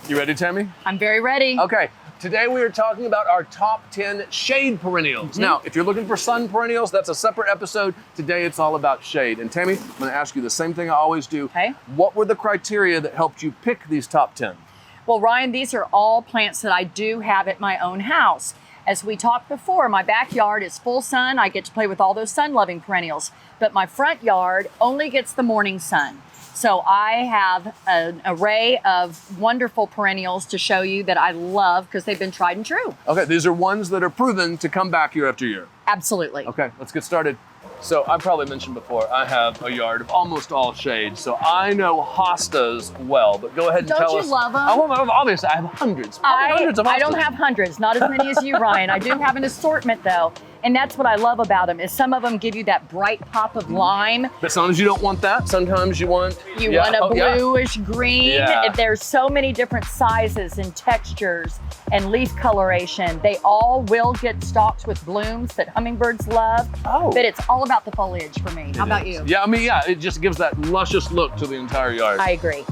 You ready, Tami? I'm very ready. Okay. Today we are talking about our top 10 shade perennials. Now, if you're looking for sun perennials, that's a separate episode. Today it's all about shade. And Tami, I'm gonna ask you the same thing I always do. Okay. What were the criteria that helped you pick these top 10? Well, Ryan, these are all plants that I do have at my own house. As we talked before, my backyard is full sun. I get to play with all those sun-loving perennials, but my front yard only gets the morning sun. So I have an array of wonderful perennials to show you that I love because they've been tried and true. Okay, these are ones that are proven to come back year after year. Absolutely. Okay, let's get started. So I probably mentioned before, I have a yard of almost all shade, so I know hostas well, but go ahead and tell us. Don't you love them? Oh, obviously, I have hundreds, hundreds of hostas. I don't have hundreds, not as many as you, Ryan. I do have an assortment though, and that's what I love about them, is some of them give you that bright pop of lime. But sometimes you don't want that, sometimes you want... You want a bluish green. Yeah. There's so many different sizes and textures and leaf coloration. They all will get stalks with blooms that hummingbirds love, but it's all about the foliage for me. How about you? Yeah, I mean, it just gives that luscious look to the entire yard. I agree.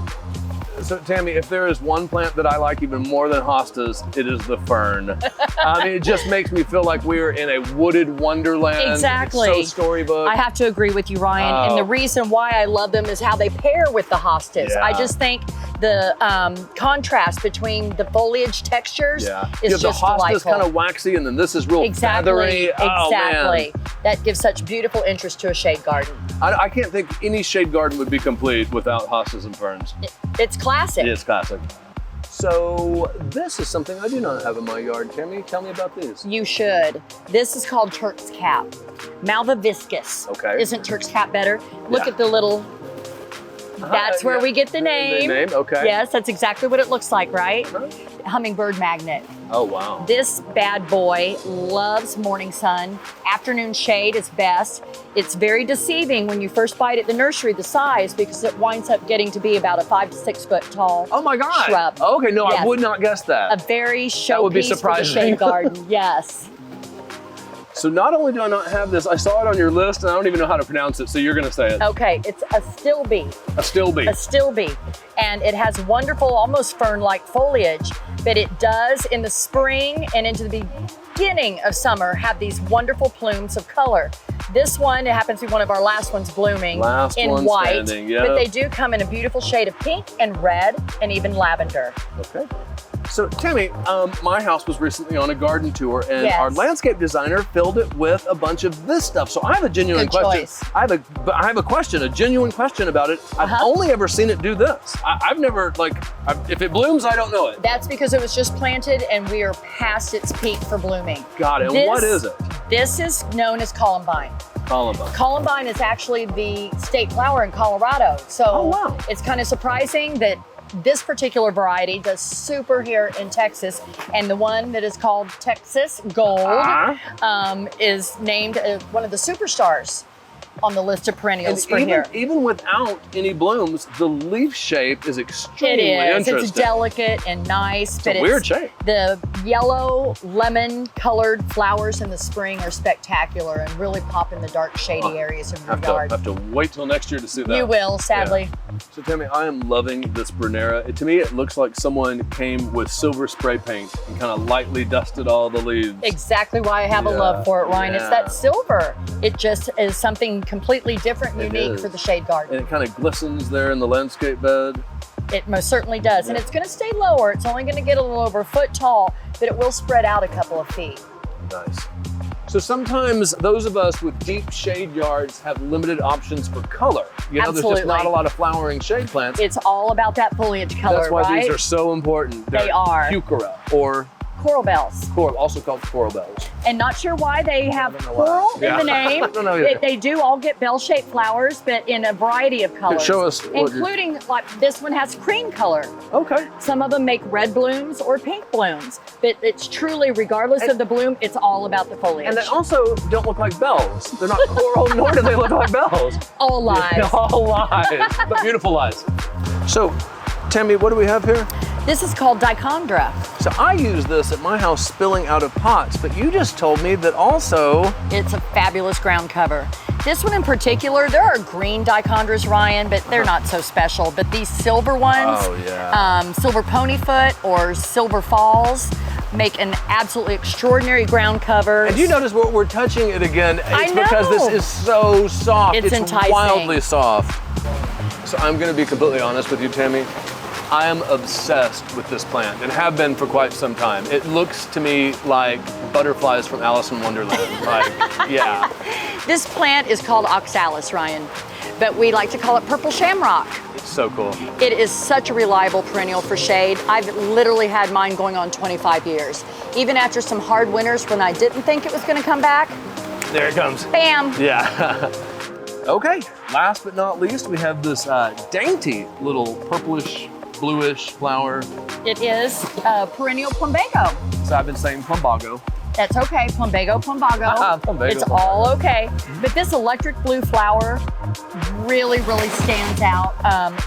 So Tami, if there is one plant that I like even more than hostas, it is the fern. I mean, it just makes me feel like we're in a wooded wonderland. Exactly. It's so storybook. I have to agree with you, Ryan. And the reason why I love them is how they pair with the hostas. Yeah. I just think the contrast between the foliage textures is just the hosta's delightful. kind of waxy, and then this is real feathery. Oh, exactly. man. That gives such beautiful interest to a shade garden. I can't think any shade garden would be complete without hostas and ferns. It's classic. It is classic. So this is something I do not have in my yard. Tami, tell me about these. You should. This is called Turks Cap. Malvaviscus. Okay. Isn't Turks Cap better? Look at the little, that's where we get the name. The name, okay. Yes, that's exactly what it looks like, right? Hummingbird magnet. Oh, wow. This bad boy loves morning sun. Afternoon shade is best. It's very deceiving when you first buy it at the nursery, the size, because it winds up getting to be about a 5 to 6 foot tall shrub. Okay, no, I would not guess that. A very showpiece for the shade garden, yes. So not only do I not have this, I saw it on your list and I don't even know how to pronounce it, so you're gonna say it. Okay, it's Astilbe. Astilbe. Astilbe. And it has wonderful, almost fern-like foliage, but it does in the spring and into the beginning of summer have these wonderful plumes of color. This one, it happens to be one of our last ones blooming in white, but they do come in a beautiful shade of pink and red and even lavender. Okay. So Tami, my house was recently on a garden tour and our landscape designer filled it with a bunch of this stuff. So I have a genuine question. I have a question, a genuine question about it. I've only ever seen it do this. I've never, if it blooms, I don't know it. That's because it was just planted and we are past its peak for blooming. Got it. And what is it? This is known as Colombine. Colombine. Colombine is actually the state flower in Colorado. So it's kind of surprising that this particular variety does super here in Texas, and the one that is called Texas Gold is named one of the superstars on the list of perennials for here. Even without any blooms, the leaf shape is extremely interesting. It's delicate and nice. It's a weird shape. The yellow, lemon colored flowers in the spring are spectacular and really pop in the dark, shady areas of your yard. I have to wait till next year to see that. You will, sadly. Yeah. So Tami, I am loving this Brunnera. To me, it looks like someone came with silver spray paint and kind of lightly dusted all the leaves. Exactly why I have a love for it, Ryan. It's that silver. It just is something completely different and unique for the shade garden. And it kind of glistens there in the landscape bed. It most certainly does. And it's going to stay lower. It's only going to get a little over a foot tall, but it will spread out a couple of feet. Nice. So sometimes those of us with deep shade yards have limited options for color. You know, there's just not a lot of flowering shade plants. It's all about that foliage color, That's why these are so important. They are. Heuchera or coral bells. Also called coral bells. And not sure why they have coral in the name. I don't know either. They do all get bell-shaped flowers, but in a variety of colors. Show us. Including, like this one has cream color. Okay. Some of them make red blooms or pink blooms, but it's truly, regardless of the bloom, it's all about the foliage. And they also don't look like bells. They're not coral, nor do they look like bells. All lies. All lies, but beautiful lies. So, Tami, what do we have here? This is called Dicondra. So I use this at my house spilling out of pots, but you just told me that also... It's a fabulous ground cover. This one in particular, there are green Dichondras, Ryan, but they're not so special. But these silver ones, Silver Ponyfoot or Silver Falls, make an absolutely extraordinary ground cover. And you notice we're touching it again. It's because this is so soft. It's enticing. Wildly soft. So I'm gonna be completely honest with you, Tami. I am obsessed with this plant and have been for quite some time. It looks to me like butterflies from Alice in Wonderland. Like, yeah. This plant is called Oxalis, Ryan, but we like to call it purple shamrock. It's so cool. It is such a reliable perennial for shade. I've literally had mine going on 25 years. Even after some hard winters when I didn't think it was gonna come back. There it comes. Bam. Yeah. Okay, last but not least, we have this dainty little purplish, bluish flower. It is perennial Plumbago. So I've been saying Plumbago. That's okay, Plumbago. Plumbago. It's all okay. But this electric blue flower really, really stands out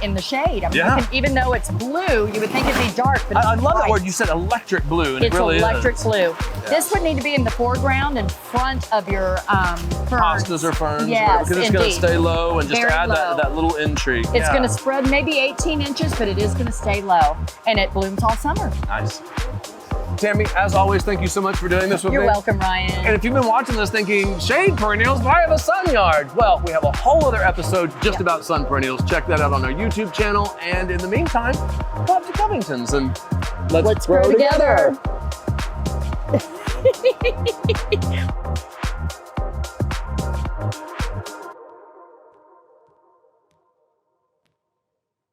in the shade. I mean, even though it's blue, you would think it'd be dark, but I love that word. You said electric blue, and it's it really electric is. blue. Yeah. This would need to be in the foreground in front of your ferns. Hostas or ferns, yes, because it's going to stay low and just add that little intrigue. It's going to spread maybe 18 inches, but it is going to stay low, and it blooms all summer. Nice. Tami, as always, thank you so much for doing this with me. You're welcome, Ryan. And if you've been watching this thinking, shade perennials, why have a sun yard? Well, we have a whole other episode just about sun perennials. Check that out on our YouTube channel. And in the meantime, go up to Covingtons and let's grow together.